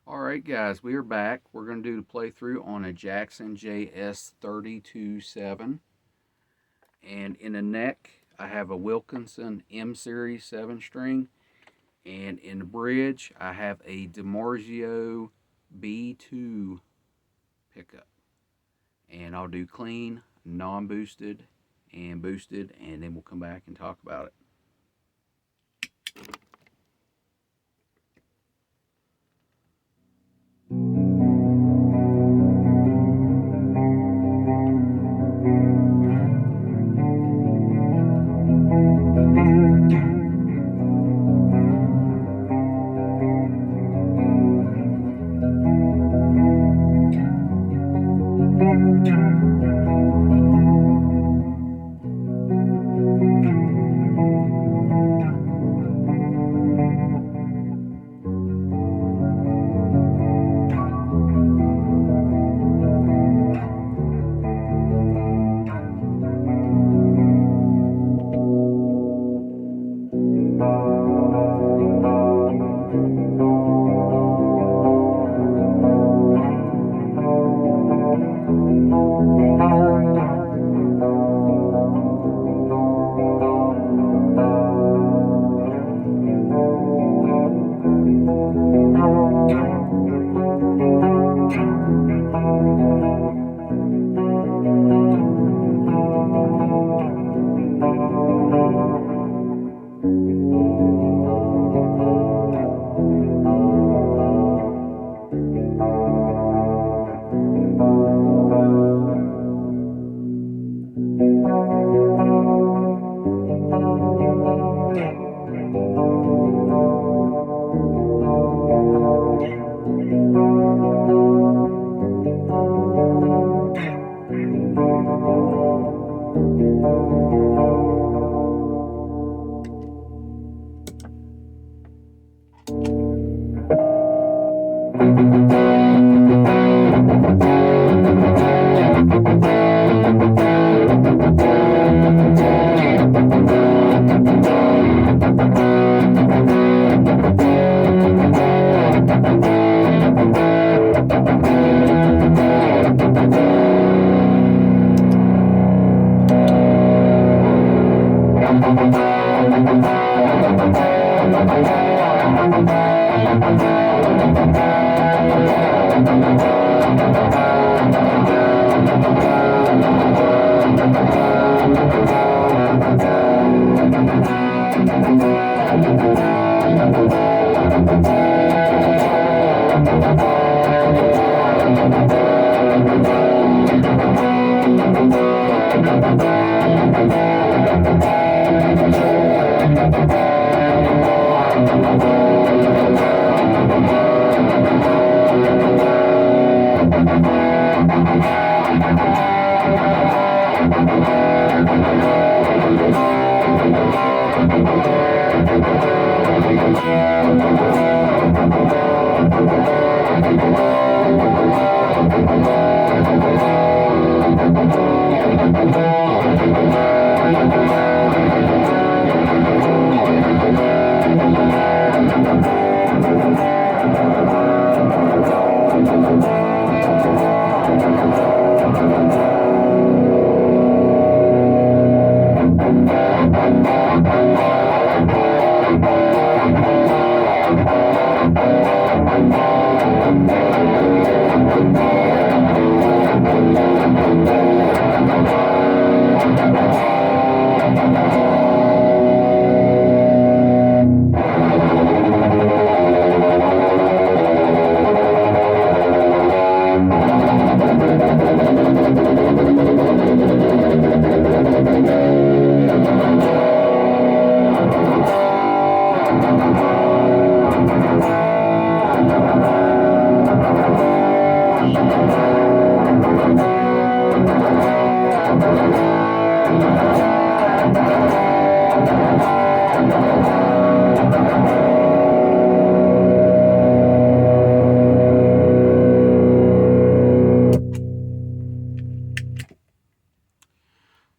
Alright guys, we are back. We're going to do the playthrough on a Jackson js32 7. And in the neck, I have a Wilkinson M Series 7 string. And in the bridge, I have a DiMarzio B2 pickup. And I'll do clean, non-boosted, and boosted, and then we'll come back and talk about it.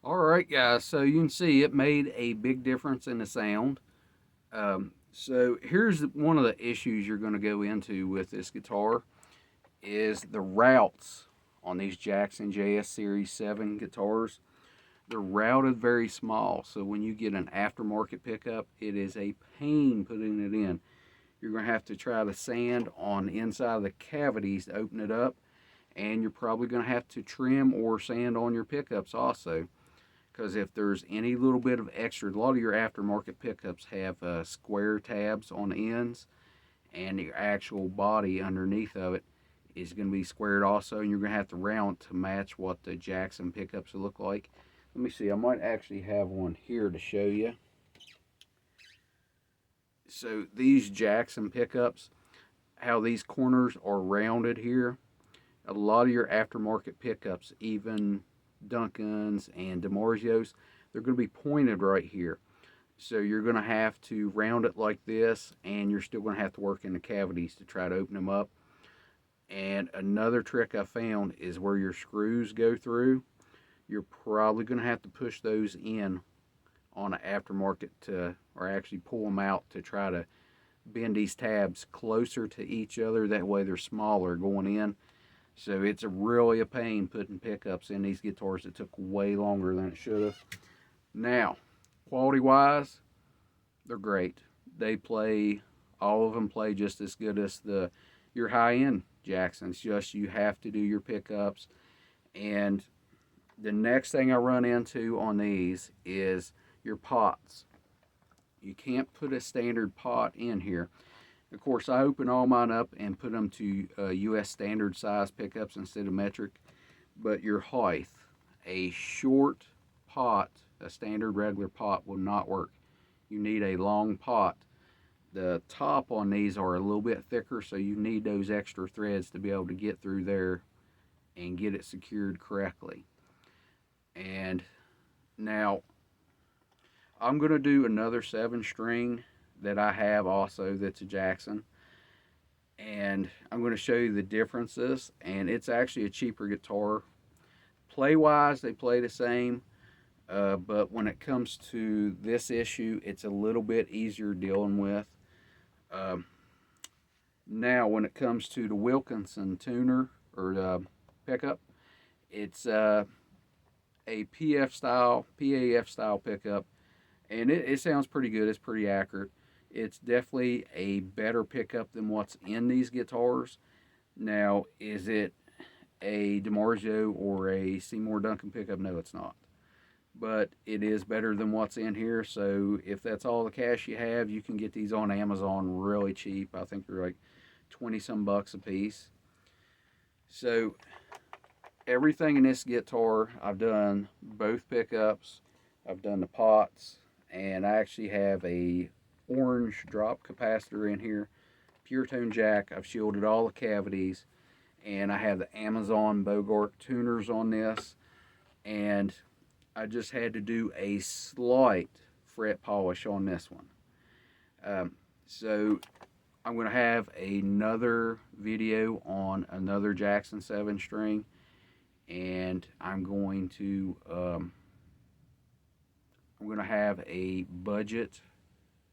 Alright guys, so you can see it made a big difference in the sound. So here's one of the issues you're going to go into with this guitar is the routes on these Jackson JS32 guitars. They're routed very small, so when you get an aftermarket pickup, it is a pain putting it in. You're going to have to try to sand on the inside of the cavities to open it up, and you're probably going to have to trim or sand on your pickups also, because if there's any little bit of extra, a lot of your aftermarket pickups have square tabs on the ends, and the actual body underneath of it is going to be squared also, and you're going to have to round to match what the Jackson pickups look like. Let me see, I might actually have one here to show you. So these Jackson pickups, how these corners are rounded here, a lot of your aftermarket pickups, even Duncan's and DiMarzios, they're going to be pointed right here. So you're going to have to round it like this, and you're still going to have to work in the cavities to try to open them up. And another trick I found is where your screws go through, you're probably going to have to push those in on an aftermarket to, or actually pull them out to try to bend these tabs closer to each other. That way they're smaller going in. So it's really a pain putting pickups in these guitars. It took way longer than it should have. Now, quality wise, they're great. They play, all of them play just as good as your high end Jacksons. Just you have to do your pickups. And the next thing I run into on these is your pots. You can't put a standard pot in here. Of course, I open all mine up and put them to US standard size pickups instead of metric. But your height, a short pot, a standard regular pot will not work. You need a long pot. The top on these are a little bit thicker, so you need those extra threads to be able to get through there and get it secured correctly. And now I'm going to do another 7-string that I have also that's a Jackson, and I'm going to show you the differences. And it's actually a cheaper guitar. Play wise, they play the same, but when it comes to this issue, it's a little bit easier dealing with. Now when it comes to the Wilkinson tuner or the pickup, it's a PAF style pickup, and it sounds pretty good. It's pretty accurate. It's definitely a better pickup than what's in these guitars. Now, is it a DiMarzio or a Seymour Duncan pickup? No, it's not. But it is better than what's in here. So if that's all the cash you have, you can get these on Amazon really cheap. I think they're like 20 some bucks a piece. So everything in this guitar, I've done both pickups, I've done the pots, and I actually have a orange drop capacitor in here, pure tone jack. I've shielded all the cavities, and I have the Amazon Bogart tuners on this, and I just had to do a slight fret polish on this one. So I'm going to have another video on another Jackson 7-string, and I'm going to have a budget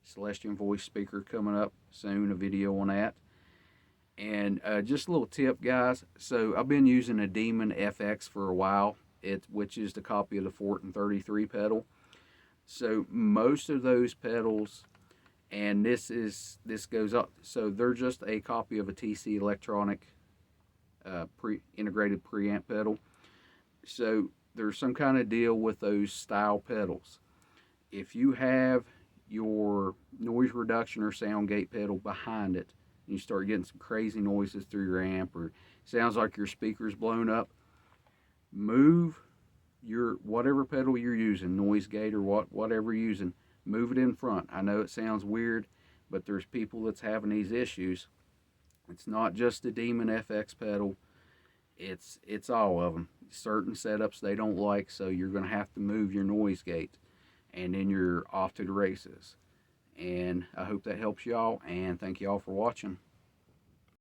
Celestion voice speaker coming up soon, a video on that. And just a little tip, guys. So I've been using a Demon FX for a while, which is the copy of the Fortin 33 pedal. So most of those pedals, and this goes up, so they're just a copy of a TC Electronic integrated preamp pedal. So there's some kind of deal with those style pedals. If you have your noise reduction or sound gate pedal behind it, and you start getting some crazy noises through your amp, or sounds like your speaker's blown up, move your whatever pedal you're using, noise gate or whatever you're using, move it in front. I know it sounds weird, but there's people that's having these issues. It's not just the Demon FX pedal, it's all of them. Certain setups they don't like, so you're going to have to move your noise gate, and then you're off to the races. And I hope that helps y'all, and thank y'all for watching.